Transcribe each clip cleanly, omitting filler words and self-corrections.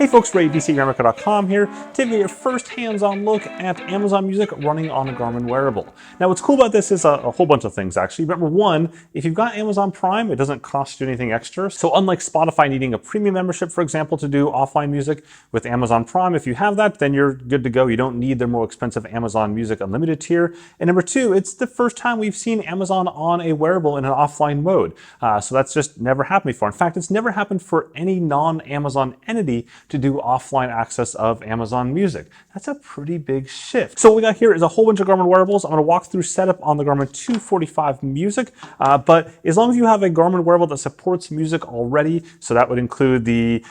Hey folks, Ray, Rainmaker.com here to give you your first hands-on look at Amazon Music running on a Garmin wearable. Now what's cool about this is a whole bunch of things actually. Number one, if you've got Amazon Prime, it doesn't cost you anything extra. So unlike Spotify needing a premium membership, for example, to do offline music, with Amazon Prime, if you have that, then you're good to go. You don't need their more expensive Amazon Music Unlimited tier. And number two, it's the first time we've seen Amazon on a wearable in an offline mode. So that's just never happened before. In fact, it's never happened for any non-Amazon entity to do offline access of Amazon Music. That's a pretty big shift. So what we got here is a whole bunch of Garmin wearables. I'm going to walk through setup on the Garmin 245 Music, but as long as you have a Garmin wearable that supports music already, so that would include the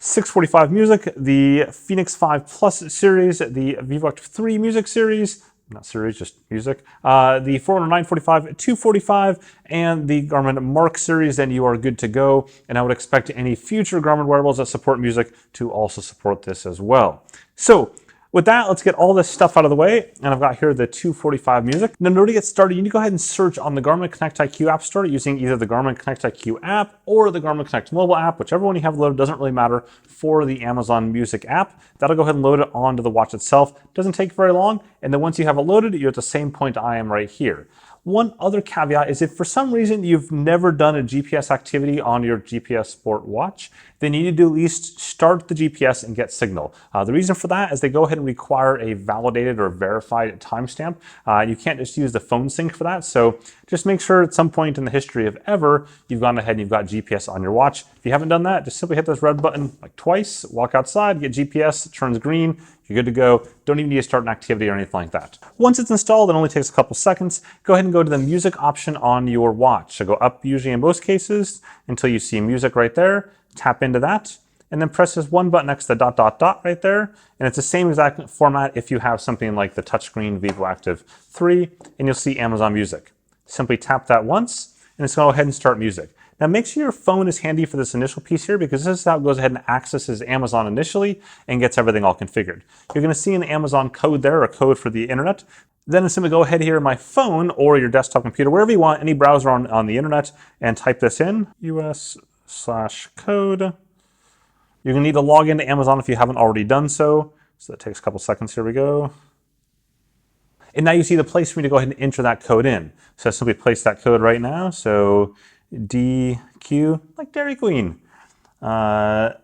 645 Music, the Phoenix 5 Plus series, the VivoActive 3 Music series, not series, just music, the 400, 945, 245, and the Garmin Mark series, then you are good to go. And I would expect any future Garmin wearables that support music to also support this as well. So with that, let's get all this stuff out of the way. And I've got here the 245 Music. Now, in order to get started, you need to go ahead and search on the Garmin Connect IQ App Store using either the Garmin Connect IQ app or the Garmin Connect mobile app, whichever one you have loaded, doesn't really matter for the Amazon Music app. That'll go ahead and load it onto the watch itself. Doesn't take very long. And then once you have it loaded, you're at the same point I am right here. One other caveat is if for some reason you've never done a GPS activity on your GPS Sport watch, then you need to at least start the GPS and get signal. The reason for that is they go ahead and require a validated or verified timestamp. You can't just use the phone sync for that. So just make sure at some point in the history of ever, you've gone ahead and you've got GPS on your watch. If you haven't done that, just simply hit this red button like twice, walk outside, get GPS, it turns green, you're good to go. Don't even need to start an activity or anything like that. Once it's installed, it only takes a couple seconds. Go ahead and go to the music option on your watch. So go up usually in most cases until you see music right there. Tap into that and then press this one button next to the dot, dot, dot right there. And it's the same exact format if you have something like the touchscreen VivoActive 3 and you'll see Amazon Music. Simply tap that once and it's going to go ahead and start music. Now make sure your phone is handy for this initial piece here because this is how it goes ahead and accesses Amazon initially and gets everything all configured. You're going to see an Amazon code there, a code for the internet. Then simply go ahead here on my phone or your desktop computer, wherever you want, any browser on the internet, and type this in, US/code. You're going to need to log into Amazon if you haven't already done so. So that takes a couple seconds. Here we go. And now you see the place for me to go ahead and enter that code in. So simply place that code right now. So DQ, like Dairy Queen, LEUT,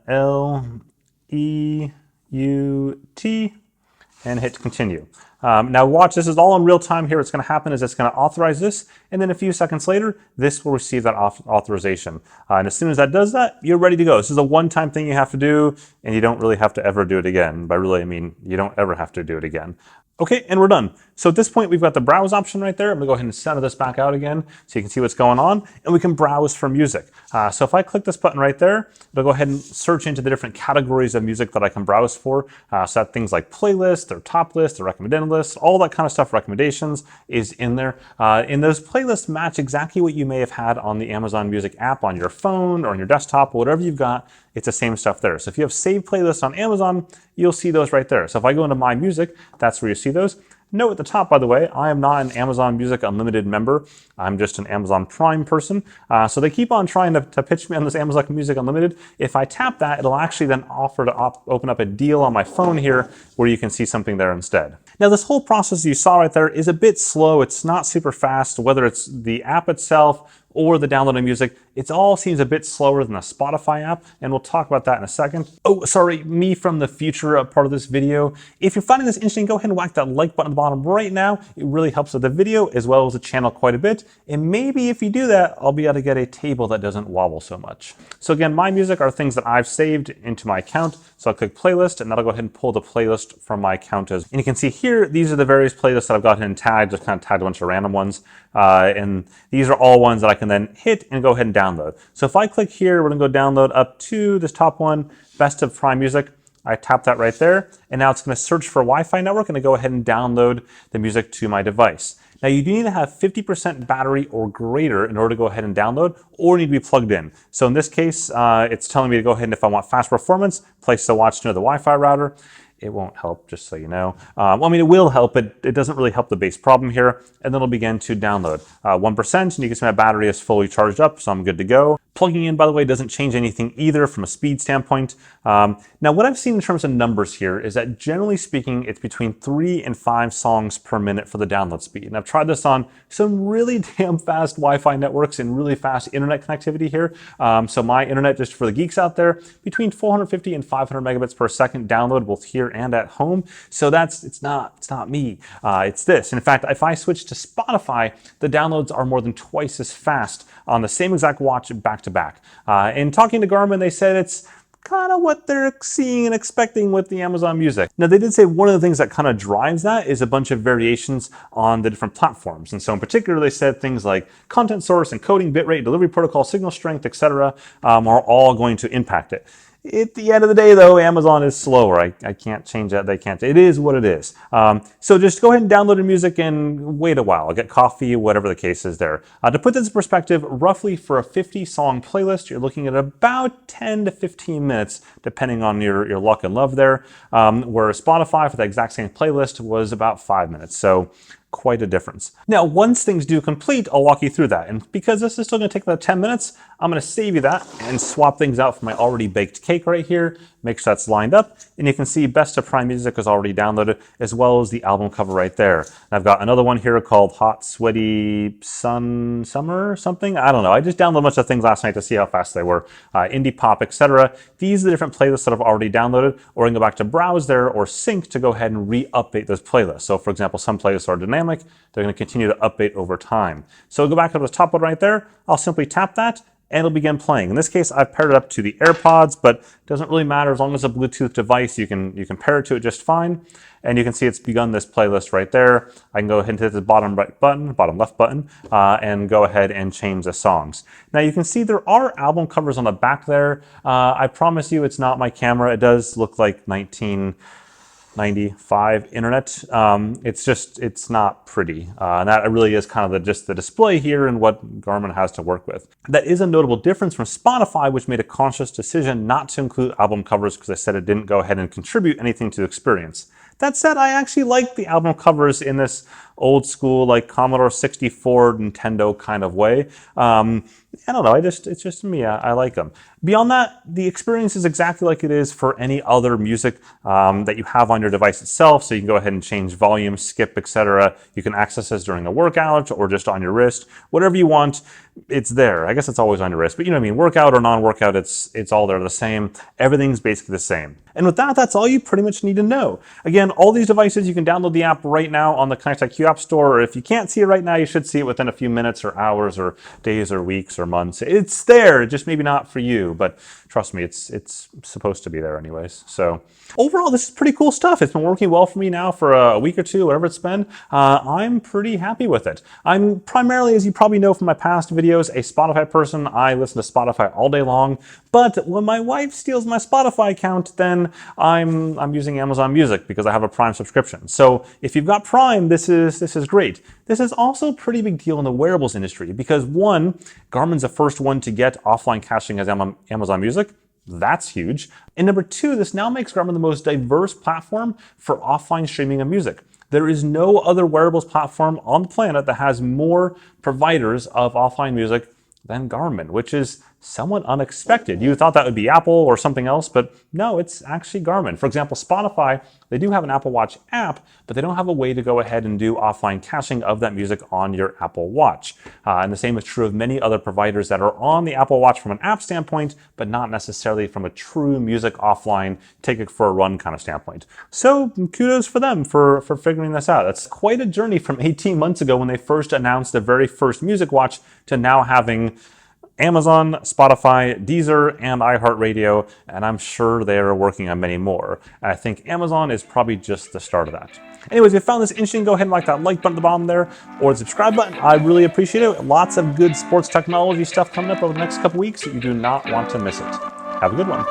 and hit continue. Now watch, this is all in real time here. What's going to happen is it's going to authorize this, and then a few seconds later, this will receive that authorization. And as soon as that does that, you're ready to go. This is a one-time thing you have to do, and you don't really have to ever do it again. By really, I mean you don't ever have to do it again. Okay, and we're done. So at this point, we've got the browse option right there. I'm gonna go ahead and center this back out again so you can see what's going on, and we can browse for music. So if I click this button right there, it'll go ahead and search into the different categories of music that I can browse for. So that things like playlist, or top list, or recommended list, all that kind of stuff, recommendations is in there. And those playlists match exactly what you may have had on the Amazon Music app on your phone or on your desktop, or whatever you've got, it's the same stuff there. So if you have saved playlists on Amazon, you'll see those right there. So if I go into My Music, that's where you see those. Note at the top, by the way, I am not an Amazon Music Unlimited member. I'm just an Amazon Prime person. So they keep on trying to pitch me on this Amazon Music Unlimited. If I tap that, it'll actually then offer to open up a deal on my phone here where you can see something there instead. Now this whole process you saw right there is a bit slow. It's not super fast, whether it's the app itself or the downloading music. It all seems a bit slower than the Spotify app, and we'll talk about that in a second. Oh, sorry, me from the future part of this video. If you're finding this interesting, go ahead and whack that like button at the bottom right now. It really helps with the video as well as the channel quite a bit. And maybe if you do that, I'll be able to get a table that doesn't wobble so much. So again, My Music are things that I've saved into my account. So I'll click playlist, and that'll go ahead and pull the playlist from my account. And you can see here, these are the various playlists that I've got in tagged, just kind of tagged a bunch of random ones. And these are all ones that I can then hit and go ahead and download. So if I click here, we're gonna go download up to this top one, Best of Prime Music. I tap that right there, and now it's gonna search for a Wi-Fi network and go ahead and download the music to my device. Now you do need to have 50% battery or greater in order to go ahead and download, or need to be plugged in. So in this case, it's telling me to go ahead and if I want fast performance, place the watch near the Wi-Fi router. it won't help, just so you know. Well, I mean, it will help, but it doesn't really help the base problem here. And then it'll begin to download. 1%, and you can see my battery is fully charged up, so I'm good to go. Plugging in, by the way, doesn't change anything either from a speed standpoint. Now, what I've seen in terms of numbers here is that generally speaking, it's between 3 and 5 songs per minute for the download speed. And I've tried this on some really damn fast Wi-Fi networks and really fast internet connectivity here. So my internet, just for the geeks out there, between 450 and 500 megabits per second download, both here and at home. So it's not me, it's this. And in fact, if I switch to Spotify, the downloads are more than twice as fast on the same exact watch back to back. And talking to Garmin, they said it's kind of what they're seeing and expecting with the Amazon Music. Now, they did say one of the things that kind of drives that is a bunch of variations on the different platforms. And so in particular, they said things like content source, encoding, bitrate, delivery protocol, signal strength, etc., are all going to impact it. At the end of the day, though, Amazon is slower. I can't change that. They can't. It is what it is. So just go ahead and download your music and wait a while. Get coffee, whatever the case is there. To put this in perspective, roughly for a 50-song playlist, you're looking at about 10 to 15 minutes, depending on your luck and love there, whereas Spotify for the exact same playlist was about 5 minutes. So quite a difference. Now, once things do complete, I'll walk you through that. And because this is still going to take about 10 minutes, I'm going to save you that and swap things out for my already baked cake right here. Make sure that's lined up. And you can see Best of Prime Music is already downloaded, as well as the album cover right there. And I've got another one here called Hot Sweaty Summer something. I don't know. I just downloaded a bunch of things last night to see how fast they were. Indie pop, etc. These are the different playlists that I've already downloaded, or I can go back to browse there or sync to go ahead and re-update those playlists. So for example, some playlists are dynamic. They're going to continue to update over time. So go back to the top one right there. I'll simply tap that and it'll begin playing. In this case, I've paired it up to the AirPods, but it doesn't really matter. As long as it's a Bluetooth device, you can pair it to it just fine. And you can see it's begun this playlist right there. I can go ahead and hit the bottom left button, and go ahead and change the songs. Now you can see there are album covers on the back there. I promise you it's not my camera. It does look like 1995 internet. It's not pretty. And that really is kind of just the display here and what Garmin has to work with. That is a notable difference from Spotify, which made a conscious decision not to include album covers because they said it didn't go ahead and contribute anything to the experience. That said, I actually like the album covers in this old school, like Commodore 64 Nintendo kind of way. I don't know, it's just me, I like them. Beyond that, the experience is exactly like it is for any other music that you have on your device itself, so you can go ahead and change volume, skip, etc. You can access this during a workout or just on your wrist. Whatever you want, it's there. I guess it's always on your wrist, but you know what I mean, workout or non-workout, it's all there the same. Everything's basically the same. And with that, that's all you pretty much need to know. Again, all these devices, you can download the app right now on the Connect IQ App Store, or if you can't see it right now, you should see it within a few minutes or hours or days or weeks or months. It's there, just maybe not for you, but trust me, it's supposed to be there anyways. So overall, this is pretty cool stuff. It's been working well for me now for a week or two, whatever it's been. I'm pretty happy with it. I'm primarily, as you probably know from my past videos, a Spotify person. I listen to Spotify all day long, but when my wife steals my Spotify account, then I'm using Amazon Music because I have a Prime subscription. So if you've got Prime, this is great. This is also a pretty big deal in the wearables industry because one, Garmin's the first one to get offline caching as Amazon Music. That's huge. And number two, this now makes Garmin the most diverse platform for offline streaming of music. There is no other wearables platform on the planet that has more providers of offline music than Garmin, which is somewhat unexpected. You thought that would be Apple or something else, but no, it's actually Garmin. For example, Spotify, they do have an Apple Watch app, but they don't have a way to go ahead and do offline caching of that music on your Apple Watch. And the same is true of many other providers that are on the Apple Watch from an app standpoint, but not necessarily from a true music offline, take it for a run kind of standpoint. So kudos for them for figuring this out. That's quite a journey from 18 months ago when they first announced the very first music watch to now having Amazon, Spotify, Deezer, and iHeartRadio, and I'm sure they're working on many more. And I think Amazon is probably just the start of that. Anyways, if you found this interesting, go ahead and like that like button at the bottom there, or the subscribe button. I really appreciate it. Lots of good sports technology stuff coming up over the next couple weeks. You do not want to miss it. Have a good one.